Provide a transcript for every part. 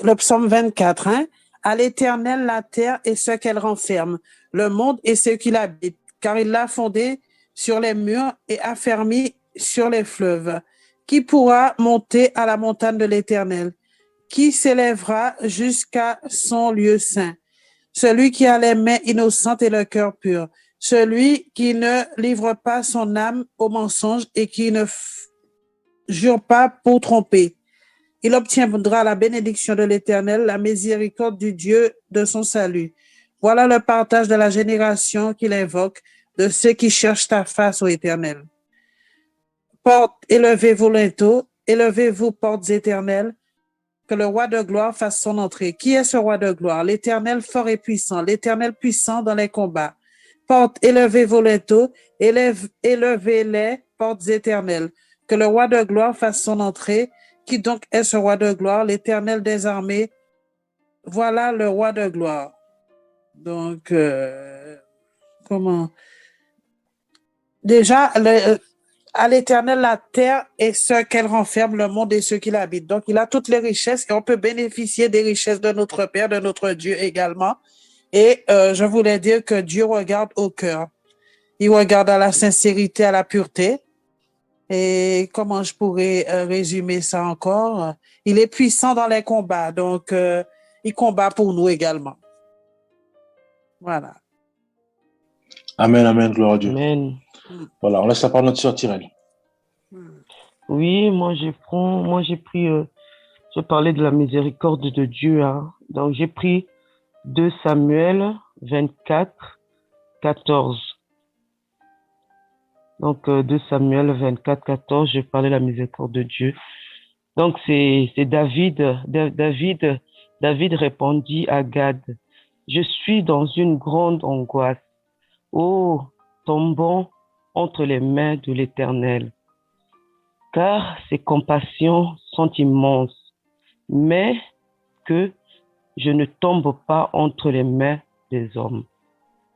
le psaume 24, hein? À l'Éternel la terre et ce qu'elle renferme, le monde et ce qu'il habite, car il l'a fondé sur les murs et affermi sur les fleuves. Qui pourra monter à la montagne de l'Éternel? Qui s'élèvera jusqu'à son lieu saint? Celui qui a les mains innocentes et le cœur pur, celui qui ne livre pas son âme au mensonge et qui ne jure pas pour tromper. Il obtiendra la bénédiction de l'Éternel, la miséricorde du Dieu de son salut. Voilà le partage de la génération qu'il invoque, de ceux qui cherchent ta face, ô Éternel. Portes, élevez-vous linteaux, élevez-vous, portes éternelles, que le roi de gloire fasse son entrée. Qui est ce roi de gloire? L'Éternel fort et puissant, l'Éternel puissant dans les combats. Portes, élevez vos linteaux, élevez-les, portes éternelles, que le roi de gloire fasse son entrée. Qui donc est ce roi de gloire? L'Éternel des armées. Voilà le roi de gloire. Donc, comment? Déjà, à l'Éternel la terre et ce qu'elle renferme, le monde et ceux qui l'habitent. Donc, il a toutes les richesses et on peut bénéficier des richesses de notre Père, de notre Dieu également. Et je voulais dire que Dieu regarde au cœur. Il regarde à la sincérité, à la pureté. Et comment je pourrais résumer ça encore? Il est puissant dans les combats, donc il combat pour nous également. Voilà. Amen, amen, gloire à Dieu. Amen. Voilà, on laisse la parole à notre sœur Tyrell. Oui, moi j'ai pris, je parlais de la miséricorde de Dieu, hein. Donc j'ai pris 2 Samuel 24, 14. Donc 2 Samuel 24, 14, je parlais de la miséricorde de Dieu. Donc c'est David répondit à Gad, je suis dans une grande angoisse. Oh, tombons entre les mains de l'Éternel, car ses compassions sont immenses, mais que je ne tombe pas entre les mains des hommes.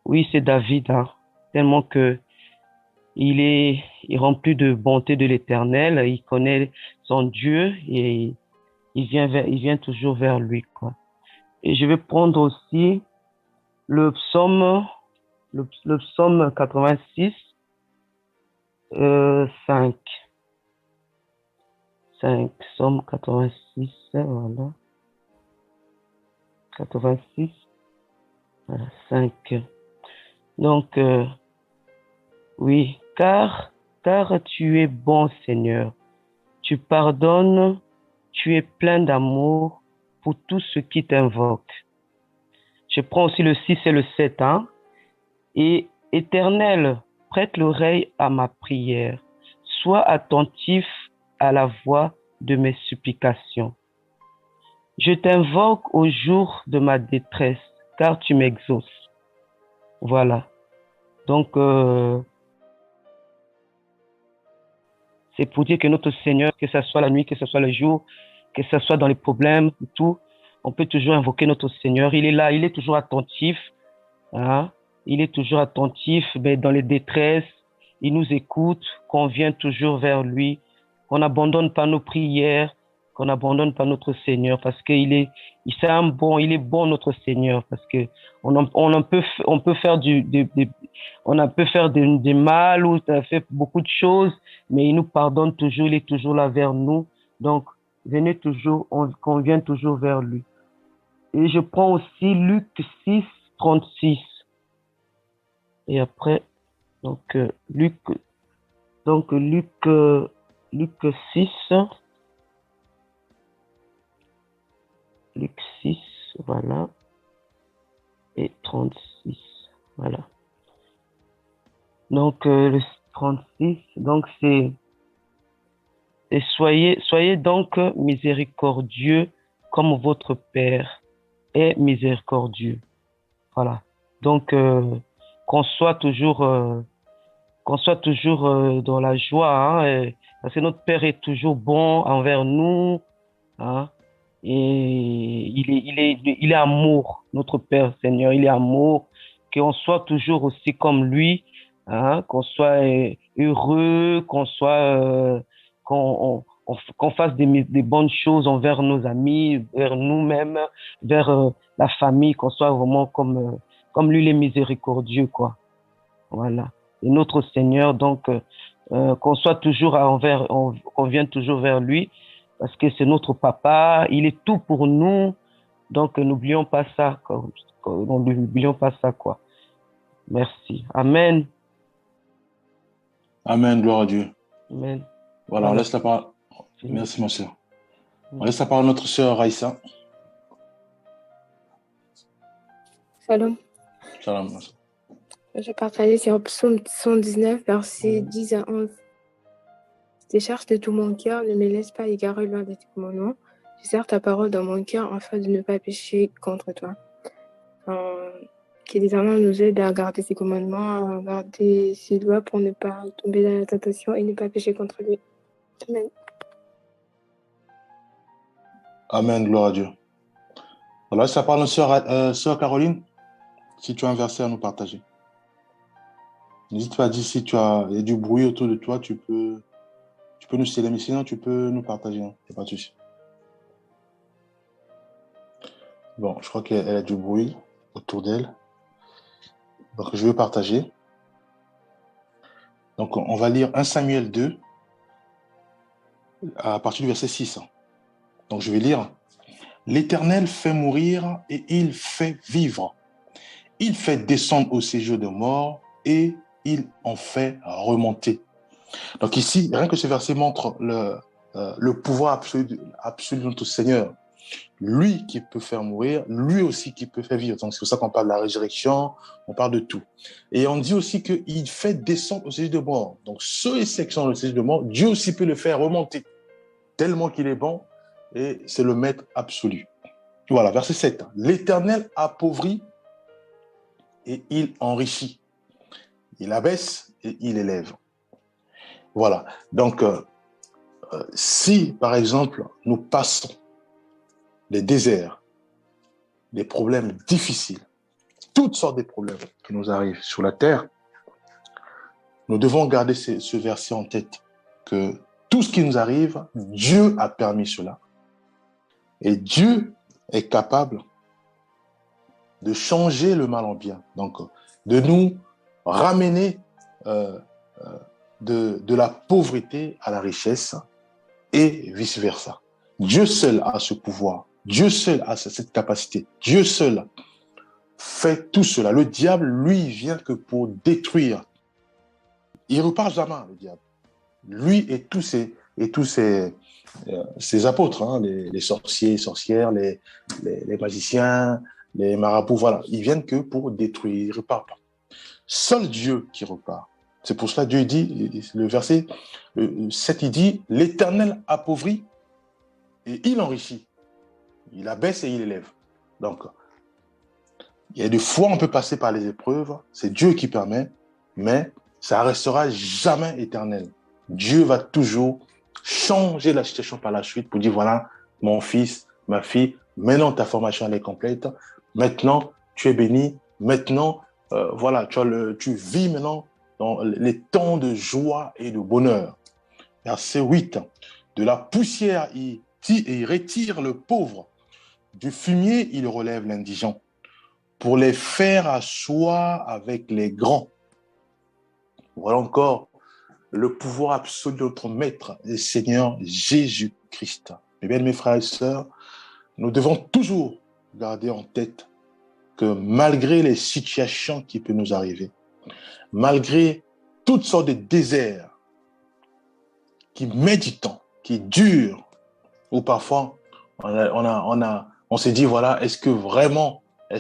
Oui, c'est David, hein, tellement que il est rempli de bonté de l'Éternel, il connaît son Dieu et il vient toujours vers lui, quoi. Et je vais prendre aussi le psaume 86, 5. Psaume 86, voilà. 86, voilà, 5. Donc, oui, car tu es bon, Seigneur. Tu pardonnes, tu es plein d'amour pour tous ceux qui t'invoquent. Je prends aussi le 6 et le 7, hein. Et Éternel, prête l'oreille à ma prière. Sois attentif à la voix de mes supplications. Je t'invoque au jour de ma détresse, car tu m'exauces. Voilà. Donc, c'est pour dire que notre Seigneur, que ce soit la nuit, que ce soit le jour, que ce soit dans les problèmes, tout, on peut toujours invoquer notre Seigneur. Il est là, il est toujours attentif, hein? Il est toujours attentif, mais dans les détresses, il nous écoute, qu'on vient toujours vers lui, qu'on n'abandonne pas nos prières, qu'on n'abandonne pas notre Seigneur, parce qu'il est, il est bon notre Seigneur, parce que on peut faire on peut faire des mal ou fait beaucoup de choses, mais il nous pardonne toujours, il est toujours là vers nous. Donc, venez toujours, qu'on vienne toujours vers lui. Et je prends aussi Luc 6, 36. Et après, donc Luc 6, Luc 6, voilà, et 36, voilà. Donc le 36, donc c'est et soyez donc miséricordieux comme votre Père est miséricordieux. Voilà. Donc qu'on soit toujours dans la joie, hein, parce que notre Père est toujours bon envers nous, hein, et il est amour, notre Père Seigneur, il est amour, qu'on soit toujours aussi comme lui, hein, qu'on soit heureux, qu'on soit qu'on fasse des bonnes choses envers nos amis, vers nous-mêmes, vers la famille, qu'on soit vraiment comme lui, les miséricordieux, quoi. Voilà. Et notre Seigneur, donc, qu'on soit toujours qu'on vienne toujours vers lui, parce que c'est notre papa, il est tout pour nous, donc n'oublions pas ça, quoi. N'oublions pas ça, quoi. Merci. Amen. Amen, gloire à Dieu. Amen. Voilà, on laisse la parole. Merci, ma soeur. On laisse la parole à notre sœur Raïssa. Shalom. Shalom, ma soeur. Je partageais sur Psaume 119, versets 10 à 11. Je te cherche de tout mon cœur, ne me laisse pas égarer loin de tes commandements. Je serre ta parole dans mon cœur afin de ne pas pécher contre toi. Que l'Éternel nous aide à garder ses commandements, à garder ses lois pour ne pas tomber dans la tentation et ne pas pécher contre lui. Amen. Amen, gloire à Dieu. Voilà, ça parle notre sœur Caroline, si tu as un verset à nous partager. N'hésite pas à dire si il y a du bruit autour de toi, tu peux nous céder, mais sinon tu peux nous partager, hein. Il n'y a pas de souci. Bon, je crois qu'elle a du bruit autour d'elle. Donc, je vais partager. Donc, on va lire 1 Samuel 2 à partir du verset 6. Donc, je vais lire. L'Éternel fait mourir et il fait vivre. Il fait descendre au séjour des morts et il en fait remonter. Donc ici, rien que ce verset montre le pouvoir absolu de notre Seigneur. Lui qui peut faire mourir, lui aussi qui peut faire vivre. Donc c'est pour ça qu'on parle de la résurrection, on parle de tout. Et on dit aussi qu'il fait descendre au séjour des morts. Donc ceux et ceux qui sont au séjour des morts, Dieu aussi peut le faire remonter. Tellement qu'il est bon et c'est le maître absolu. Voilà, verset 7. L'Éternel appauvrit et il enrichit. Il abaisse et il élève. Voilà. Donc, si, par exemple, nous passons des déserts, des problèmes difficiles, toutes sortes de problèmes qui nous arrivent sur la terre, nous devons garder ce verset en tête, que tout ce qui nous arrive, Dieu a permis cela. Et Dieu est capable de changer le mal en bien. Donc, de nous ramener de la pauvreté à la richesse et vice-versa. Dieu seul a ce pouvoir. Dieu seul a cette capacité. Dieu seul fait tout cela. Le diable, lui, vient que pour détruire. Il repart jamais, le diable. Lui et tous ses apôtres, hein, les sorciers, sorcières, les magiciens, les marabouts, voilà. Ils viennent que pour détruire. Ils ne repartent pas. Seul Dieu qui repart. C'est pour cela que Dieu dit, le verset 7, il dit, l'Éternel appauvrit et il enrichit. Il abaisse et il élève. Donc, il y a des fois, on peut passer par les épreuves, c'est Dieu qui permet, mais ça restera jamais éternel. Dieu va toujours changer la situation par la suite pour dire, voilà, mon fils, ma fille, maintenant ta formation elle est complète, maintenant tu es béni, maintenant, voilà, tu vis maintenant dans les temps de joie et de bonheur. Verset 8, de la poussière, il retire le pauvre, du fumier, il relève l'indigent, pour les faire asseoir avec les grands. Voilà encore le pouvoir absolu de notre Maître et Seigneur Jésus-Christ. Mes bien, mes frères et sœurs, nous devons toujours garder en tête que malgré les situations qui peuvent nous arriver, malgré toutes sortes de déserts qui mettent du temps, qui durent, ou parfois on s'est dit, voilà, est-ce que réellement je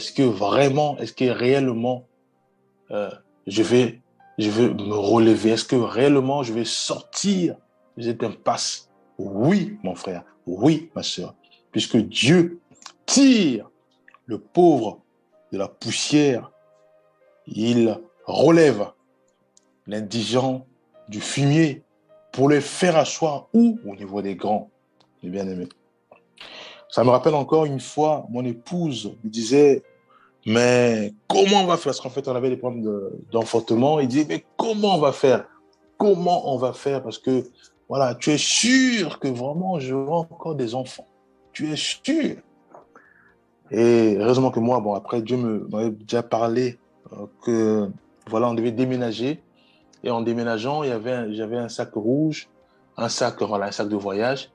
vais me relever? Est-ce que réellement je vais sortir de cette impasse? Oui, mon frère, oui, ma sœur, puisque Dieu tire le pauvre de la poussière, il relève l'indigent du fumier pour le faire asseoir où? Au niveau des grands, les bien-aimés. Ça me rappelle encore une fois, mon épouse me disait, mais comment on va faire? Parce qu'en fait, on avait des problèmes d'enfantement. Il dit, mais comment on va faire? Comment on va faire? Parce que Voilà, tu es sûr que vraiment j'aurai encore des enfants. Tu es sûr. Et heureusement que moi, bon, après, Dieu m'avait déjà parlé que, voilà, on devait déménager. Et en déménageant, j'avais un sac rouge, voilà, un sac de voyage.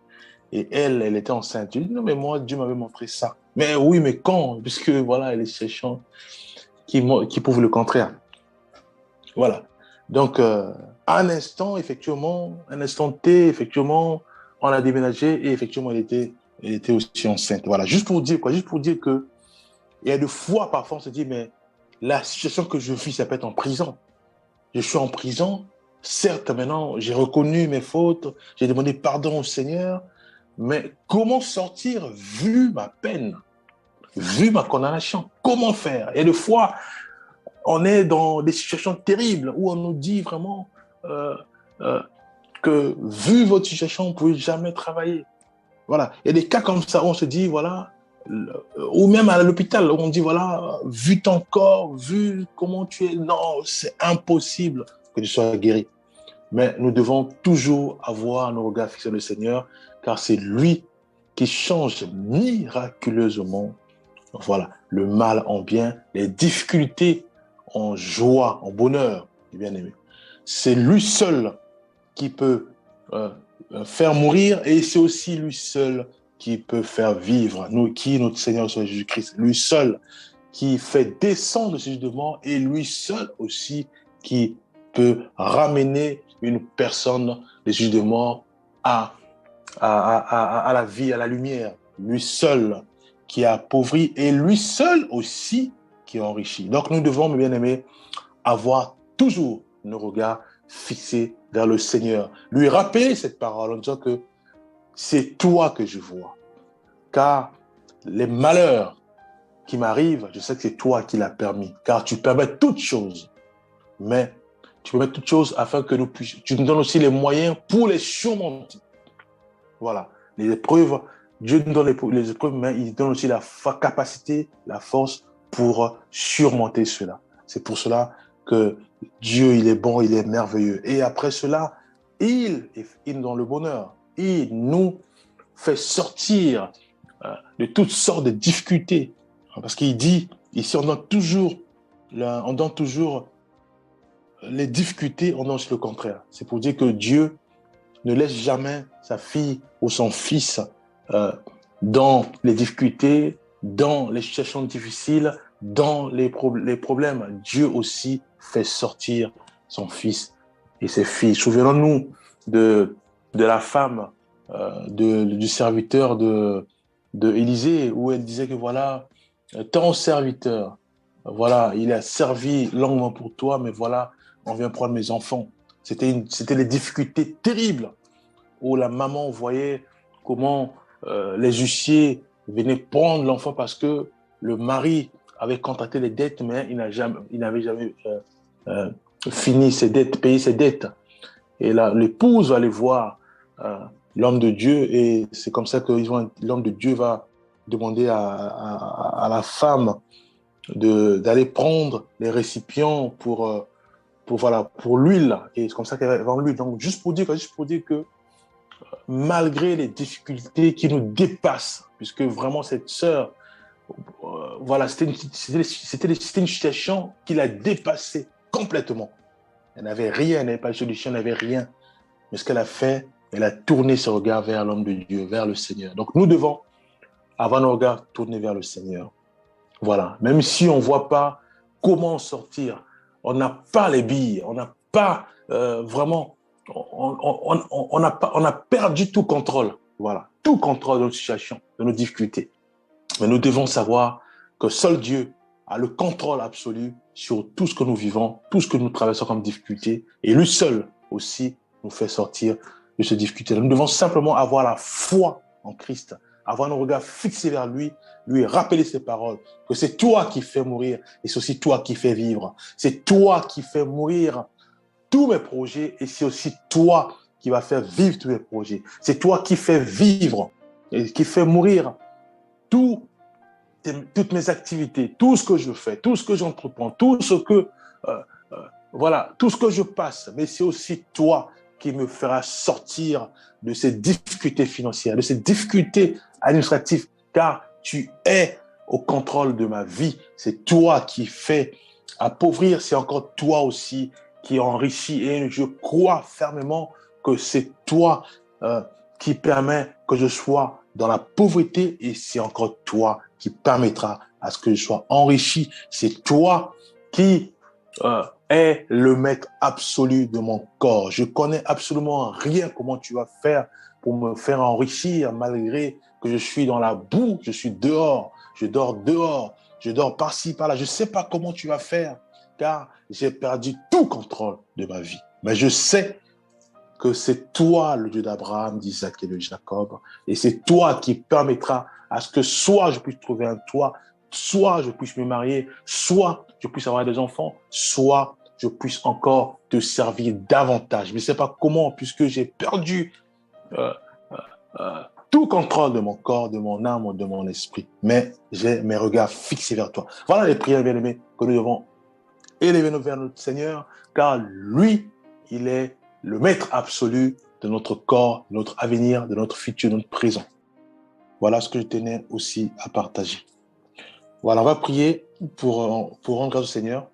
Et elle était enceinte. Je dis, non, mais moi, Dieu m'avait montré ça. Mais oui, mais quand? Puisque, voilà, elle est cherchant qui prouve le contraire. Voilà. Donc, un instant, effectivement, un instant T, effectivement, on a déménagé et effectivement, elle était aussi enceinte. Voilà. Juste pour dire quoi? Juste pour dire que il y a des fois, parfois, on se dit, mais la situation que je vis, ça peut être en prison. Je suis en prison. Certes, maintenant, j'ai reconnu mes fautes. J'ai demandé pardon au Seigneur. Mais comment sortir vu ma peine, vu ma condamnation? Comment faire? Et des fois, on est dans des situations terribles où on nous dit vraiment euh, euh, que vu votre situation, vous ne pouvez jamais travailler. Voilà. Il y a des cas comme ça où on se dit, voilà, ou même à l'hôpital, où on dit, voilà, vu ton corps, vu comment tu es, non, c'est impossible que tu sois guéri. Mais nous devons toujours avoir nos regards fixés sur le Seigneur, car c'est lui qui change miraculeusement, voilà, le mal en bien, les difficultés en joie, en bonheur, bien aimé. C'est lui seul qui peut faire mourir et c'est aussi lui seul qui peut faire vivre. Nous, qui est notre Seigneur Jésus-Christ, lui seul qui fait descendre ce jugement et lui seul aussi qui peut ramener une personne des juges de mort à la vie, à la lumière. Lui seul qui a appauvri et lui seul aussi qui enrichit. Donc nous devons, mes bien-aimés, avoir toujours nos regards fixés vers le Seigneur. Lui rappeler cette parole en disant que c'est toi que je vois. Car les malheurs qui m'arrivent, je sais que c'est toi qui l'as permis. Car tu permets toutes choses. Mais tu permets toutes choses afin que nous puissions. Tu nous donnes aussi les moyens pour les surmonter. Voilà. Les épreuves, Dieu nous donne les épreuves, mais il donne aussi la capacité, la force pour surmonter cela. C'est pour cela que Dieu, il est bon, il est merveilleux. Et après cela, il nous donne le bonheur. Il nous fait sortir de toutes sortes de difficultés. Parce qu'il dit, ici, on donne toujours les difficultés, on donne aussi le contraire. C'est pour dire que Dieu ne laisse jamais sa fille ou son fils dans les difficultés, dans les situations difficiles, dans les problèmes. Dieu aussi fait sortir son fils et ses filles. Souvenons-nous de la femme du serviteur de Élisée, où elle disait que voilà, ton serviteur, voilà, il a servi longuement pour toi, mais voilà, on vient prendre mes enfants. C'était les difficultés terribles où la maman voyait comment les huissiers venaient prendre l'enfant parce que le mari avait contracté les dettes, mais il n'avait jamais fini ses dettes, payé ses dettes. Et là, l'épouse va aller voir l'homme de Dieu et c'est comme ça que l'homme de Dieu va demander à la femme d'aller prendre les récipients pour l'huile. Et c'est comme ça qu'elle va vendre l'huile. Donc, juste pour dire que malgré les difficultés qui nous dépassent, puisque vraiment cette sœur, voilà, c'était une situation qui l'a dépassée complètement. Elle n'avait rien, elle n'avait pas de solution, elle n'avait rien. Mais ce qu'elle a fait, elle a tourné ses regards vers l'homme de Dieu, vers le Seigneur. Donc nous devons avoir nos regards tournés vers le Seigneur. Voilà. Même si on ne voit pas comment sortir, on n'a pas les billes, on n'a pas vraiment, on a perdu tout contrôle. Voilà. Tout contrôle de notre situation, de nos difficultés. Mais nous devons savoir que seul Dieu a le contrôle absolu sur tout ce que nous vivons, tout ce que nous traversons comme difficulté. Et lui seul aussi nous fait sortir de ces difficultés. Nous devons simplement avoir la foi en Christ, avoir nos regards fixés vers lui, lui rappeler ses paroles, que c'est toi qui fais mourir et c'est aussi toi qui fais vivre. C'est toi qui fais mourir tous mes projets et c'est aussi toi qui vas faire vivre tous mes projets. C'est toi qui fais vivre et qui fais mourir toutes mes activités, tout ce que je fais, tout ce que j'entreprends, tout ce que je passe. Mais c'est aussi toi qui me fera sortir de ces difficultés financières, de ces difficultés administratives, car tu es au contrôle de ma vie. C'est toi qui fais appauvrir, c'est encore toi aussi qui enrichis. Et je crois fermement que c'est toi qui permet que je sois dans la pauvreté, et c'est encore toi qui permettra à ce que je sois enrichi. C'est toi qui est le maître absolu de mon corps. Je connais absolument rien comment tu vas faire pour me faire enrichir, malgré que je suis dans la boue, je suis dehors, je dors par-ci, par-là. Je ne sais pas comment tu vas faire, car j'ai perdu tout contrôle de ma vie. Mais je sais que c'est toi le Dieu d'Abraham, d'Isaac et de Jacob, et c'est toi qui permettra à ce que soit je puisse trouver un toit, soit je puisse me marier, soit je puisse avoir des enfants, soit je puisse encore te servir davantage. Je ne sais pas comment, puisque j'ai perdu tout contrôle de mon corps, de mon âme, de mon esprit. Mais j'ai mes regards fixés vers toi. Voilà les prières, bien-aimés, que nous devons élever vers notre Seigneur, car lui, il est le maître absolu de notre corps, de notre avenir, de notre futur, de notre présent. Voilà ce que je tenais aussi à partager. Voilà, on va prier pour rendre grâce au Seigneur.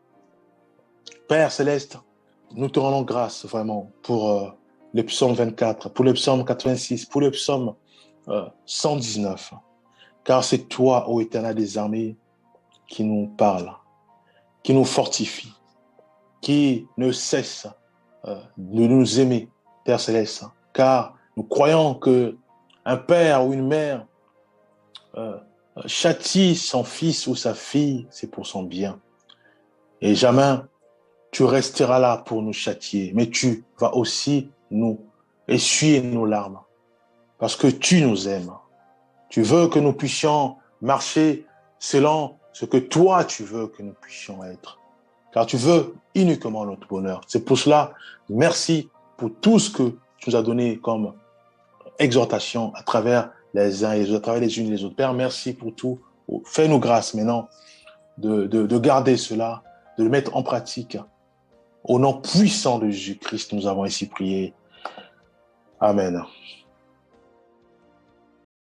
Père Céleste, nous te rendons grâce vraiment pour le psaume 24, pour le psaume 86, pour le psaume 119. Car c'est toi, ô Éternel des armées, qui nous parle, qui nous fortifie, qui ne cesse de nous aimer, Père Céleste. Car nous croyons que un père ou une mère châtie son fils ou sa fille, c'est pour son bien. Et jamais tu resteras là pour nous châtier, mais tu vas aussi nous essuyer nos larmes, parce que tu nous aimes. Tu veux que nous puissions marcher selon ce que toi tu veux que nous puissions être, car tu veux uniquement notre bonheur. C'est pour cela, merci pour tout ce que tu nous as donné comme exhortation à travers les uns et les autres, à travers les unes et les autres. Père, merci pour tout. Fais-nous grâce maintenant de garder cela, de le mettre en pratique. Au nom puissant de Jésus-Christ, nous avons ainsi prié. Amen.